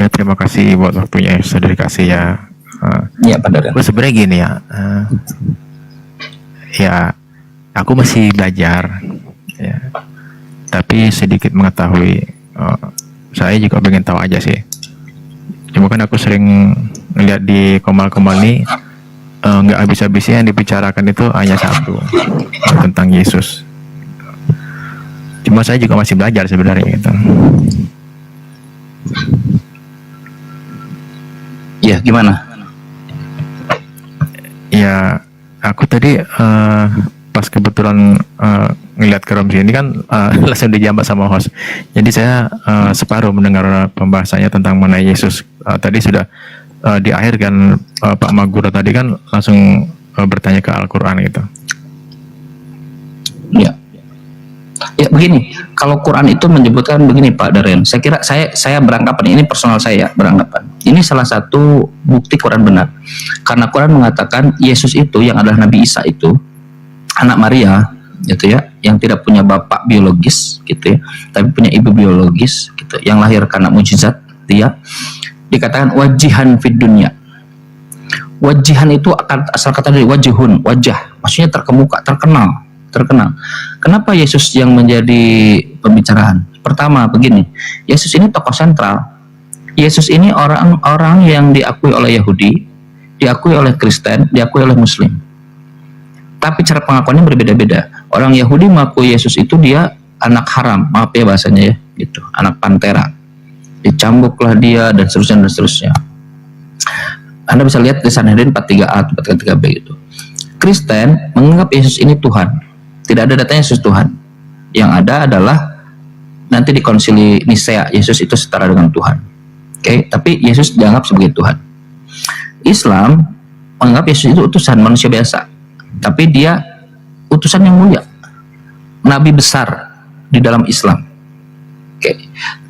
Ya, terima kasih buat waktunya yang sudah dikasih ya. Iya, Pak Darren. Gue sebenarnya gini ya, ya aku masih belajar, ya. Tapi sedikit mengetahui. Saya juga pengen tahu aja sih. Cuma kan aku sering ngeliat di komal-komal ini nggak habis-habisnya yang dibicarakan itu hanya satu, tentang Yesus. Cuma saya juga masih belajar sebenarnya gitu. Ya, gimana? Ya, aku tadi pas kebetulan ngeliat ke room sini kan langsung dijambak sama host. Jadi saya separuh mendengar pembahasannya tentang mengenai Yesus. Tadi sudah di akhir kan Pak Magura tadi kan langsung bertanya ke Al-Quran gitu. Ya. Ya begini, kalau Quran itu menyebutkan begini Pak Darren, saya kira saya beranggapan, ini personal saya beranggapan, ini salah satu bukti Quran benar, karena Quran mengatakan Yesus itu yang adalah Nabi Isa itu anak Maria gitu ya, yang tidak punya bapak biologis gitu ya, tapi punya ibu biologis gitu, yang lahir karena mujizat dia, dikatakan wajihan fid dunya. Wajihan itu asal kata dari wajihun, wajah, maksudnya terkemuka, terkenal. Kenapa Yesus yang menjadi pembicaraan? Pertama begini, Yesus ini tokoh sentral. Yesus ini orang yang diakui oleh Yahudi, diakui oleh Kristen, diakui oleh Muslim. Tapi cara pengakuannya berbeda-beda. Orang Yahudi mengakui Yesus itu dia anak haram, maaf ya bahasanya ya, gitu, anak pantera. Dicambuklah dia dan seterusnya. Anda bisa lihat di Sanhedrin 43a, 43b itu. Kristen menganggap Yesus ini Tuhan. Tidak ada datanya Yesus Tuhan. Yang ada adalah nanti di konsili Nisea, Yesus itu setara dengan Tuhan. Oke, tapi Yesus dianggap sebagai Tuhan. Islam menganggap Yesus itu utusan manusia biasa, tapi dia utusan yang mulia, nabi besar di dalam Islam. Oke.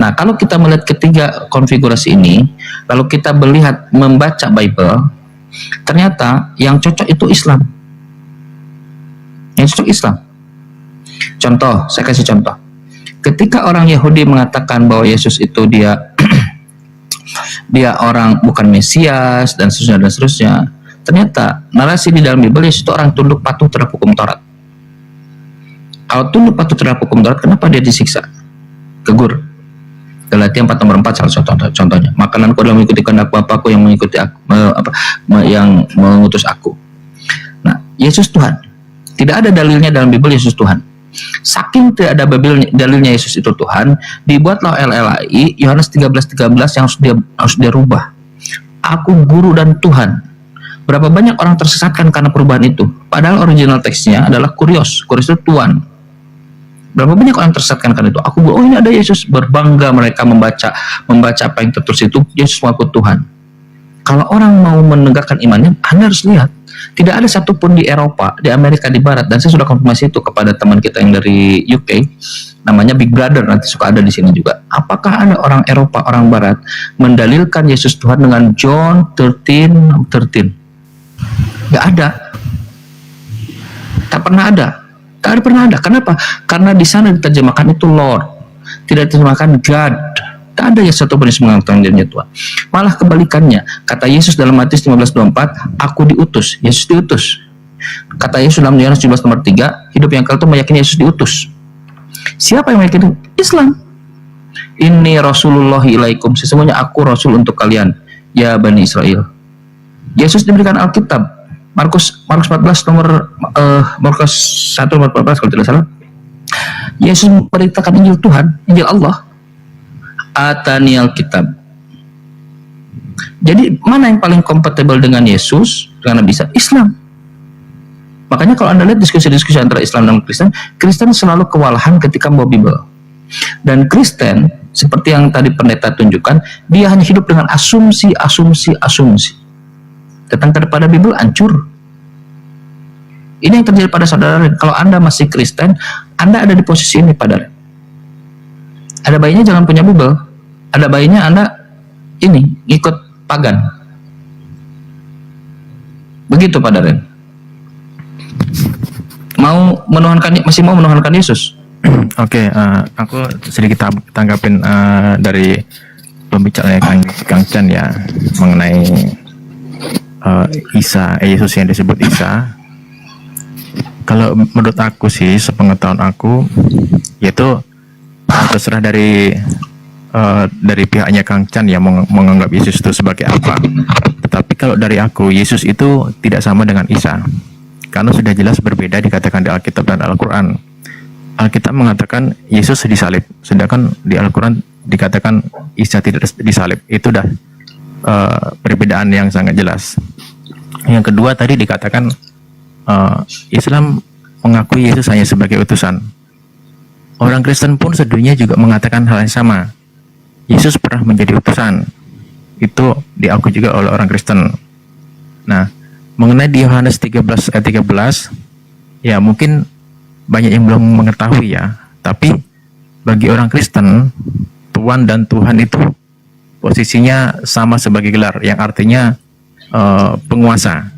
Nah, kalau kita melihat ketiga konfigurasi ini, lalu kita melihat membaca Bible, ternyata yang cocok itu Islam. Yang cocok Islam. Contoh, saya kasih contoh. Ketika orang Yahudi mengatakan bahwa Yesus itu dia orang bukan Mesias dan seterusnya, ternyata narasi di dalam Bible Yesus itu orang tunduk patuh terhadap hukum Taurat. Kalau tunduk patuh terhadap hukum Taurat, kenapa dia disiksa? Tegur. Galatia 4 nomor 4 salah contohnya. Makananku adalah mengikuti kehendak Bapakku yang mengikuti aku, yang mengutus aku. Nah, Yesus Tuhan. Tidak ada dalilnya dalam Bible Yesus Tuhan. Saking tidak ada dalilnya Yesus itu Tuhan, dibuatlah LLAI Yohanes 13:13 yang harus dia rubah. Aku guru dan Tuhan. Berapa banyak orang tersesatkan karena perubahan itu? Padahal original teksnya adalah kurios. Kurios itu Tuhan. Berapa banyak orang tersesatkan karena itu? Aku ini ada Yesus, berbangga mereka membaca apa yang tertulis itu, Yesus mengaku Tuhan. Kalau orang mau menegakkan imannya, Anda harus lihat. Tidak ada satupun di Eropa, di Amerika, di Barat, dan saya sudah konfirmasi itu kepada teman kita yang dari UK, namanya Big Brother, nanti suka ada di sini juga. Apakah ada orang Eropa, orang Barat, mendalilkan Yesus Tuhan dengan John 13:13? Nggak ada. Tak pernah ada. Tak pernah ada. Kenapa? Karena di sana diterjemahkan itu Lord, tidak diterjemahkan God. Tak ada ya satu pun yang mengatakan dirinya Tuhan. Malah kebalikannya, kata Yesus dalam Matius 15:24, aku diutus, Yesus diutus. Kata Yesus dalam Yohanes 17 nomor 3, hidup yang kekal itu meyakini Yesus diutus. Siapa yang meyakini? Islam. Inni Rasulullah ilaikum, sesungguhnya aku Rasul untuk kalian, ya Bani Israel. Yesus diberikan Alkitab, Markus 14 nomor Markus 1 nomor 14 kalau tidak salah. Yesus memberitakan Injil Tuhan, Injil Allah. Atanial kitab. Jadi mana yang paling kompatibel dengan Yesus, dengan Nabi Isa? Islam. Makanya kalau Anda lihat diskusi-diskusi antara Islam dan Kristen, Kristen selalu kewalahan ketika membawa Bible. Dan Kristen, seperti yang tadi pendeta tunjukkan, dia hanya hidup dengan asumsi. Datang kepada Bible, hancur. Ini yang terjadi pada saudara. Kalau Anda masih Kristen, Anda ada di posisi ini, Pak. Ada bayinya jangan punya Bible. Ada bayinya Anda ini ikut pagan. Begitu Pak Darren. Masih mau menuhankan Yesus? Oke, aku sedikit tanggapin dari pembicaraan Kang Chan ya mengenai Yesus yang disebut Isa. Kalau menurut aku sih, sepengetahuan aku, yaitu terserah dari pihaknya Kang Chan yang menganggap Yesus itu sebagai apa. Tetapi kalau dari aku, Yesus itu tidak sama dengan Isa, karena sudah jelas berbeda dikatakan di Alkitab dan Al-Quran. Alkitab mengatakan Yesus disalib, sedangkan di Al-Quran dikatakan Isa tidak disalib. Itu dah perbedaan yang sangat jelas. Yang kedua tadi dikatakan Islam mengakui Yesus hanya sebagai utusan. Orang Kristen pun sedunia juga mengatakan hal yang sama. Yesus pernah menjadi utusan. Itu diakui juga oleh orang Kristen. Nah, mengenai di Yohanes 13 ayat 13, ya mungkin banyak yang belum mengetahui ya. Tapi bagi orang Kristen, Tuhan dan Tuhan itu posisinya sama sebagai gelar, yang artinya penguasa.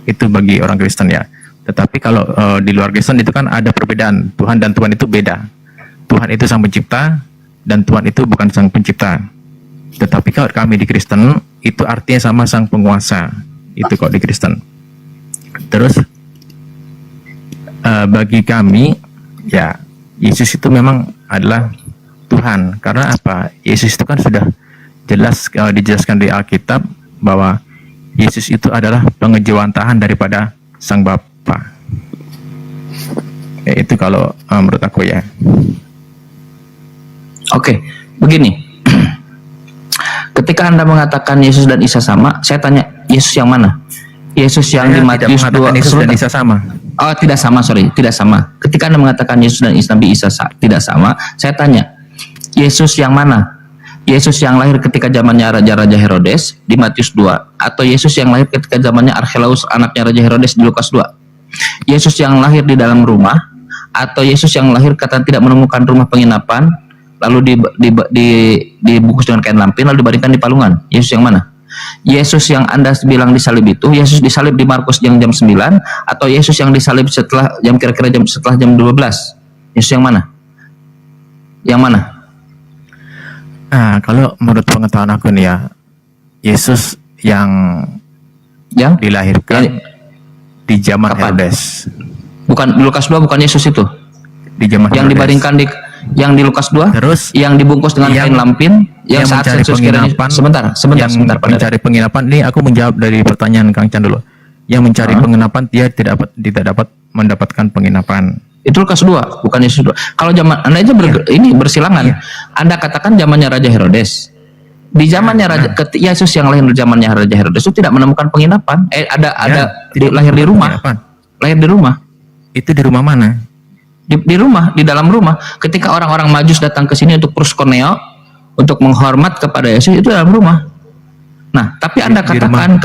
Itu bagi orang Kristen ya. Tetapi kalau di luar Kristen itu kan ada perbedaan. Tuhan dan Tuhan itu beda. Tuhan itu sang pencipta dan Tuhan itu bukan sang pencipta. Tetapi kalau kami di Kristen itu artinya sama sang penguasa. Itu kok di Kristen. Terus bagi kami ya Yesus itu memang adalah Tuhan. Karena apa? Yesus itu kan sudah jelas dijelaskan di Alkitab bahwa Yesus itu adalah pengejawantahan daripada Sang Bapa. Ya, itu kalau menurut aku ya. Oke, begini. Ketika Anda mengatakan Yesus dan Isa sama, saya tanya, Yesus yang mana? Yesus yang di Matius 2 Yesus dan Isa sama. Oh, tidak sama, sorry, tidak sama. Ketika Anda mengatakan Yesus dan Nabi Isa tidak sama, saya tanya, Yesus yang mana? Yesus yang lahir ketika zamannya Raja Herodes di Matius 2, atau Yesus yang lahir ketika zamannya Archelaus anaknya Raja Herodes di Lukas 2? Yesus yang lahir di dalam rumah, atau Yesus yang lahir karena tidak menemukan rumah penginapan lalu dibungkus dengan kain lampin lalu dibaringkan di palungan? Yesus yang mana? Yesus yang Anda bilang disalib itu Yesus disalib di Markus jam 9, atau Yesus yang disalib setelah kira-kira setelah jam 12? Yesus yang mana? Yang mana? Nah, kalau menurut pengetahuan aku nih ya, Yesus yang dilahirkan di zaman Herodes. Bukan di Lukas 2, bukan Yesus itu. Di zaman yang Herodes. Dibaringkan yang di Lukas 2, terus yang dibungkus dengan kain lampin, yang saat sensus penginapan. Sebentar, mencari penginapan. Ini aku menjawab dari pertanyaan Kang Chan dulu. Yang mencari penginapan dia tidak dapat mendapatkan penginapan. Itu Lukas 2, bukan Yesus 2. Kalau zaman Anda aja ini bersilangan. Anda katakan zamannya Raja Herodes. Di zamannya Yesus yang lahir di zamannya Raja Herodes itu tidak menemukan penginapan. Lahir di rumah. Lahir di rumah. Itu di rumah mana? Di rumah, di dalam rumah. Ketika orang-orang Majus datang ke sini untuk proskuneo, untuk menghormat kepada Yesus, itu dalam rumah. Nah, tapi Anda katakan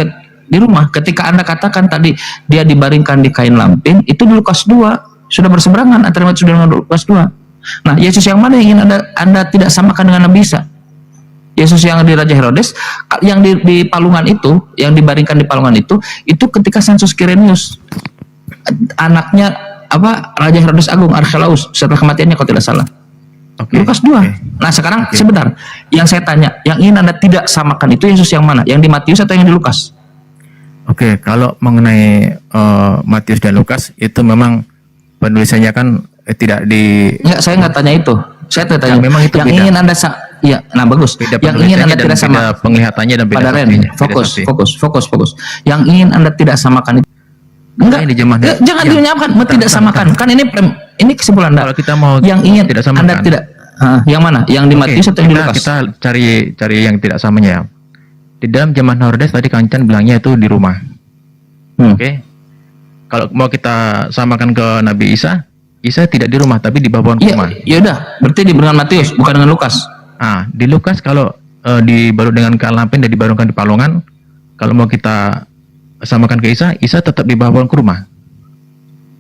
di rumah. Ketika Anda katakan tadi dia dibaringkan di kain lampin, itu di Lukas 2. Sudah berseberangan antara Matius dengan Lukas 2. Nah, Yesus yang mana yang ingin Anda tidak samakan dengan Nabi Isa? Yesus yang di Raja Herodes, yang di palungan itu, yang dibaringkan di palungan itu ketika sensus Kirenius, anaknya Raja Herodes Agung Archelaus setelah kematiannya kalau tidak salah. Lukas 2. Nah, sekarang sebentar. Yang saya tanya, yang ingin Anda tidak samakan itu Yesus yang mana? Yang di Matius atau yang di Lukas? Kalau mengenai Matius dan Lukas itu memang penulisannya kan tidak di. Enggak, saya nggak tanya itu. Saya tanya memang itu yang beda. ingin Anda nah bagus. Beda yang ingin Anda tidak sama penglihatannya dan beda. Fokus. Yang ingin Anda tidak samakan itu. Enggak, jangan dinyamakan, tidak samakan. Kan ini kesimpulan Anda. Kalau kita mau yang ingin tidak samakan. Anda tidak yang mana? Yang di Matius atau yang di Lukas? Kita cari yang tidak samanya. Di dalam zaman Herodes tadi Kang Chan bilangnya itu di rumah. Kalau mau kita samakan ke Nabi Isa tidak di rumah tapi di bawah rumah. Ya udah, berarti dengan Matius bukan dengan Lukas. Di Lukas kalau dibalut dengan kain lampin dan dibarungkan di palungan, kalau mau kita samakan ke Isa tetap di bawah rumah.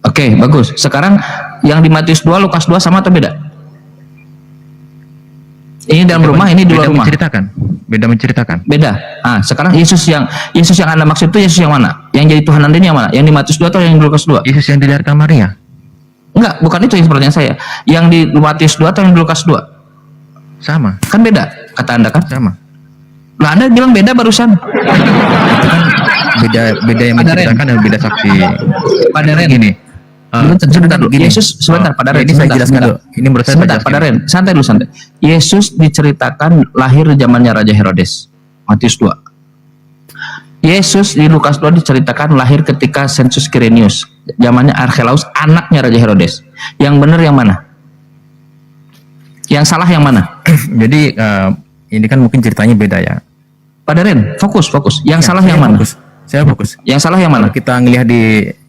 Oke, bagus. Sekarang yang di Matius 2, Lukas 2 sama atau beda? Ini dalam rumah, ini di luar rumah. Beda menceritakan. Beda. Sekarang Yesus yang Anda maksud itu Yesus yang mana? Yang jadi Tuhan Anda ini yang mana? Yang di Matius 2 atau yang di Lukas 2? Yesus yang dilahirkan Maria. Enggak, bukan itu yang pertanyaan saya. Yang di Matius 2 atau yang di Lukas 2? Sama. Kan beda. Kata Anda kan? Sama. Lah Anda bilang beda barusan. Itu kan beda yang Pada menceritakan dan beda saksi. Pak Daren. Gini. Sebentar, gini. Yesus sebentar, Pak Daren. Ini saya sebentar, jelaskan sebentar. dulu. Ini menurut saya Sebentar, Pak Daren. Santai dulu, santai. Yesus diceritakan lahir di zamannya Raja Herodes. Matius 2. Yesus di Lukas 2 diceritakan lahir ketika Sensus Quirinius, zamannya Archelaus, anaknya Raja Herodes. Yang benar yang mana? Yang salah yang mana? Jadi ini kan mungkin ceritanya beda ya. Pak Daren, fokus. Yang Ya, salah saya yang mana? Saya fokus. Yang salah yang Kalau mana? kita ngelihat di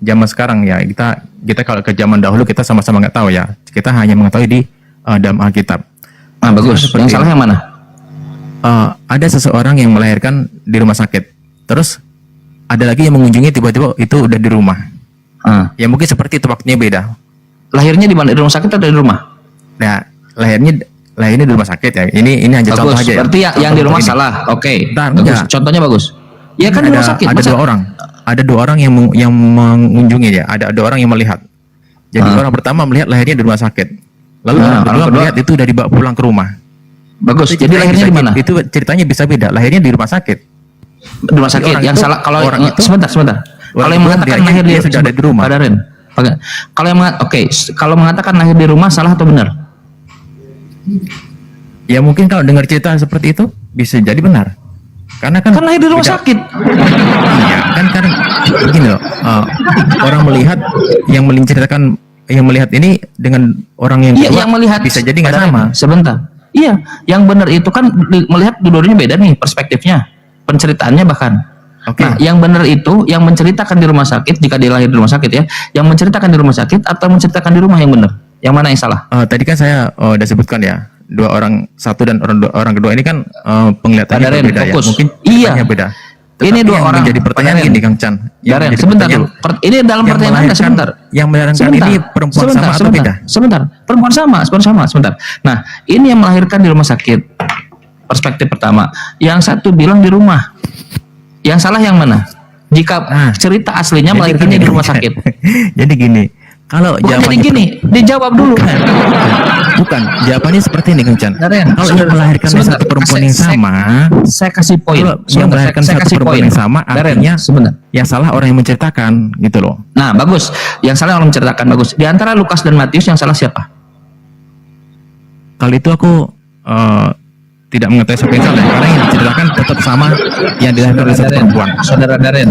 zaman sekarang ya, kita kalau ke zaman dahulu kita sama-sama nggak tahu ya. Kita hanya mengetahui di dalam Alkitab. Ah, bagus. Seperti Yang salah yang mana? ada seseorang yang melahirkan di rumah sakit. Terus ada lagi yang mengunjungi tiba-tiba itu udah di rumah. Ah. Ya mungkin seperti itu, waktunya beda. Lahirnya di mana? Di rumah sakit atau di rumah? Nah, lahirnya di rumah sakit ya. Ini hanya contoh Bagus. aja ya. Berarti yang di rumah Contoh ini. salah. Oke. Bentar, Bagus. enggak. Contohnya bagus. Ya kan di rumah sakit. Ada Masa- dua orang. Ada dua orang yang mengunjungi dia. Ada dua orang yang melihat. Jadi orang pertama melihat lahirnya di rumah sakit. Lalu orang orang kedua kedua melihat itu udah dibawa pulang ke rumah. Bagus. Itu Jadi ceritanya lahirnya di bisa- mana? Itu ceritanya bisa beda. Lahirnya di rumah sakit. Di rumah sakit. orang Yang itu- salah kalau orang itu- sebentar. Kalau yang itu mengatakan dia- lahir dia sudah ada di rumah. Pak Daren. Kalau yang kalau mengatakan lahir di rumah salah atau benar? Ya mungkin kalau dengar cerita seperti itu bisa jadi benar. Karena kan Kan lahir di rumah beda- sakit. Iya, kan begini loh. Orang melihat yang menceritakan yang melihat ini dengan orang yang Iya, kedua yang melihat bisa jadi nggak Pak Daren, sama. Sebentar. Iya, yang benar itu kan melihat dua-duanya beda nih perspektifnya, penceritaannya bahkan. Oke. Nah, yang benar itu yang menceritakan di rumah sakit jika dia lahir di rumah sakit ya, yang menceritakan di rumah sakit atau menceritakan di rumah yang benar? Yang mana yang salah? Tadi kan saya udah sebutkan ya, dua orang satu dan orang kedua ini kan penglihatannya Pak Daren, berbeda ya. fokus. Mungkin Iya. ceritanya beda. Ini Tetapi dua yang orang. menjadi pertanyaan Pak Daren. gini Kang Chan. Yang Daren, menjadi sebentar pertanyaan, dulu. Ini dalam yang pertanyaan Anda melahirkan- sebentar. Yang melahirkan ini perempuan sama atau beda? Sebentar. Perempuan sama, sebentar. Nah, ini yang melahirkan di rumah sakit. Perspektif pertama. Yang satu bilang di rumah. Yang salah yang mana? Jika Nah, cerita aslinya Jadi melahirkannya gini, di rumah Kang sakit. Chan. Jadi gini, kalau Bukan jadi jawabannya gini, dijawab dulu. bukan, jawabannya seperti ini Kang Chan. Daren, Kalau yang sebentar, melahirkan sebentar. satu perempuan yang Saya- sama, Saya kasih poin. Kalau yang melahirkan saya satu kasih perempuan poin. yang sama, Daren, artinya sebentar. yang salah orang yang menceritakan gitu loh. Nah, bagus. Yang salah orang menceritakan bagus. Di antara Lukas dan Matius yang salah siapa? Kali itu aku tidak mengetahui siapa yang salah ya, karena yang diceritakan tetap sama yang dilahirkan oleh satu perempuan. Saudara Daren.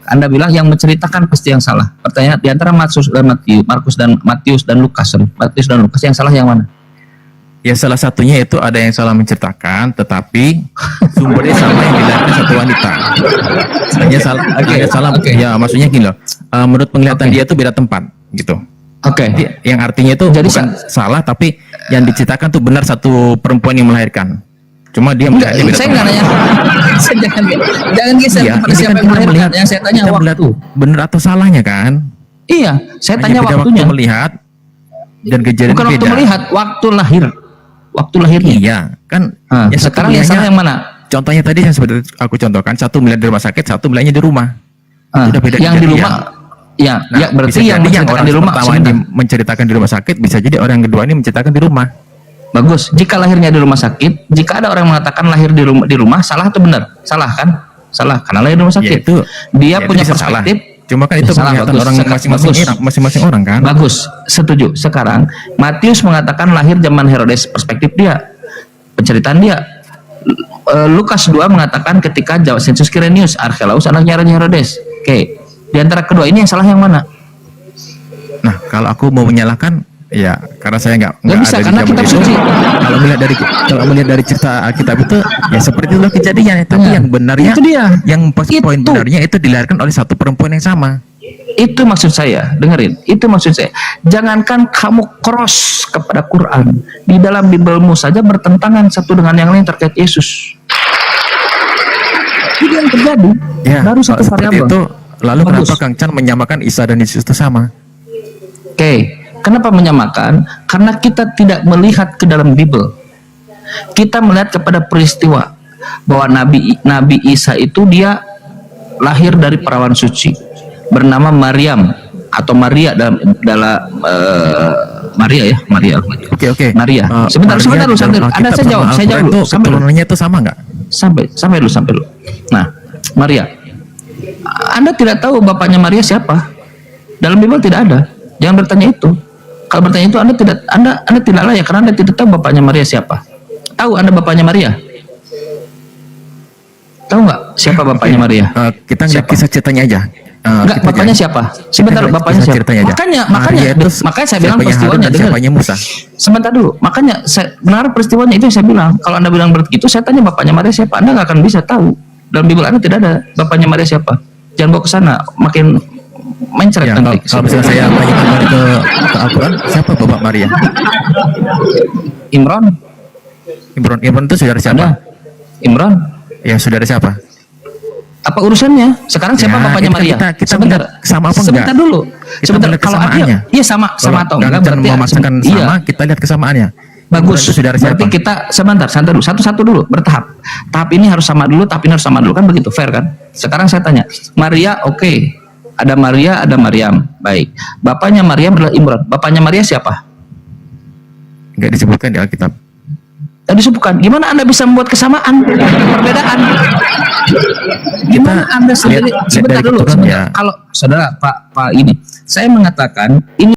Anda bilang yang menceritakan pasti yang salah. Pertanyaan di antara Matius dan Lukas, yang salah yang mana? Ya salah satunya itu ada yang salah menceritakan, tetapi sumbernya sama yang dilahirkan satu wanita. Hanya salah, ada salah. oke. Ya maksudnya gini loh. Menurut penglihatan dia itu beda tempat gitu. Oke. Jadi, yang artinya itu Jadi bukan salah, tapi yang diceritakan tuh benar satu perempuan yang melahirkan. Cuma dia Enggak, melihatnya beda saya tempat. nggak nanya. Saya jangan geser Iya, kepada ini siapa kan yang kita melahirkan. melihat, Yang saya tanya kita melihat waktu. benar atau salahnya kan? Iya, saya Hanya tanya beda waktunya. waktu melihat dan kejadian Bukan waktu beda. melihat, waktu lahir. Waktu lahirnya. Iya, kan. Nah, ya satu sekarang yang melihatnya- salah yang mana? Contohnya tadi yang seperti aku contohkan, satu melihat di rumah sakit, satu melihatnya di rumah. Ah, Sudah beda yang di kejadian. rumah, ya, Nah, ya berarti bisa yang jadi menceritakan orang di rumah. pertama Sebentar. ini menceritakan di rumah sakit, bisa jadi orang yang kedua ini menceritakan di rumah. Bagus. Jika lahirnya di rumah sakit, jika ada orang yang mengatakan lahir di rumah, salah atau benar? Salah kan? Salah, karena lahir di rumah sakit. Yaitu, Dia ya, punya itu bisa salah. perspektif. Cuma kan itu Ya, salah, penglihatan bagus. orang Bagus. masing-masing orang kan. Bagus, setuju. Sekarang Matius mengatakan lahir zaman Herodes, perspektif dia, penceritaan dia. Lukas 2 mengatakan ketika Sensus Quirinius, Archelaus anaknya Raja Herodes. Oke. Di antara kedua ini yang salah yang mana? Nah, kalau aku mau menyalahkan, ya karena saya nggak bisa, ada di karena zaman kitab itu. suci. Kalau melihat dari cerita Alkitab itu, ya seperti itulah kejadian. Tapi Nah, yang benarnya, itu dia. yang poin Itu. benarnya itu dilahirkan oleh satu perempuan yang sama. Itu maksud saya, dengerin. Itu maksud saya. Jangankan kamu cross kepada Quran, di dalam Bibelmu saja bertentangan satu dengan yang lain terkait Yesus. Itu yang terjadi. Ya, Baru kalau satu seperti variabel. itu, lalu Bagus. kenapa Kang Chan menyamakan Isa dan Yesus itu sama? Oke, kenapa menyamakan? Karena kita tidak melihat ke dalam Bible. Kita melihat kepada peristiwa bahwa Nabi Isa itu dia lahir dari perawan suci bernama Maryam atau Maria dalam Maria ya, Maria. Oke. Maria. Sebentar Maria dulu, dalam Anda Alkitab saya jawab, sama saya jawab Al-Quran dulu. itu keturunannya itu sama nggak? Sampai dulu. Nah, Maria. Anda tidak tahu bapaknya Maria siapa? Dalam Bible tidak ada. Jangan bertanya itu. Kalau bertanya itu Anda tidak layak karena Anda tidak tahu bapaknya Maria siapa. Tahu Anda bapaknya Maria? Tahu nggak siapa bapaknya Maria? Kita nggak kisah ceritanya aja. Enggak, bapaknya siapa? Sebentar, bapaknya siapa? Makanya saya bilang peristiwanya dengar. Siapanya Musa. Sebentar dulu, makanya saya benar peristiwanya itu saya bilang. Kalau Anda bilang begitu, saya tanya bapaknya Maria siapa? Anda nggak akan bisa tahu. Dalam Bible Anda tidak ada bapaknya Maria siapa. Jangan bawa ke sana, makin mencret Ya, nanti. kalau misalnya saya tanya kembali ke Al-Quran, siapa bapak Maria? Imran. Imran itu saudara siapa? Ada. Imran. Ya, saudara siapa? Apa urusannya? Sekarang siapa Ya, bapaknya ini kan Maria? kita Sebentar. melihat sama apa Sebentar enggak? dulu. Kita Sebentar. melihat Kalau kesamaannya. iya sama atau enggak Kalau berarti memasukkan sama, iya. kita lihat kesamaannya. Bagus. Imran itu saudara siapa? Berarti kita sebentar, santai dulu. Satu-satu dulu, bertahap. Tahap ini harus sama dulu, tahap ini harus sama dulu, kan begitu, fair kan? Sekarang saya tanya, Maria, oke. Ada Maria, ada Maryam. Baik. Bapaknya Maryam adalah Imran. Bapaknya Maria siapa? Enggak disebutkan di Alkitab. Tadi disebutkan. Gimana Anda bisa membuat kesamaan? Perbedaan. Gimana Anda sendiri? lihat Sebentar dari dulu. keturunan Sebentar. ya. Kalau saudara Pak ini, saya mengatakan ini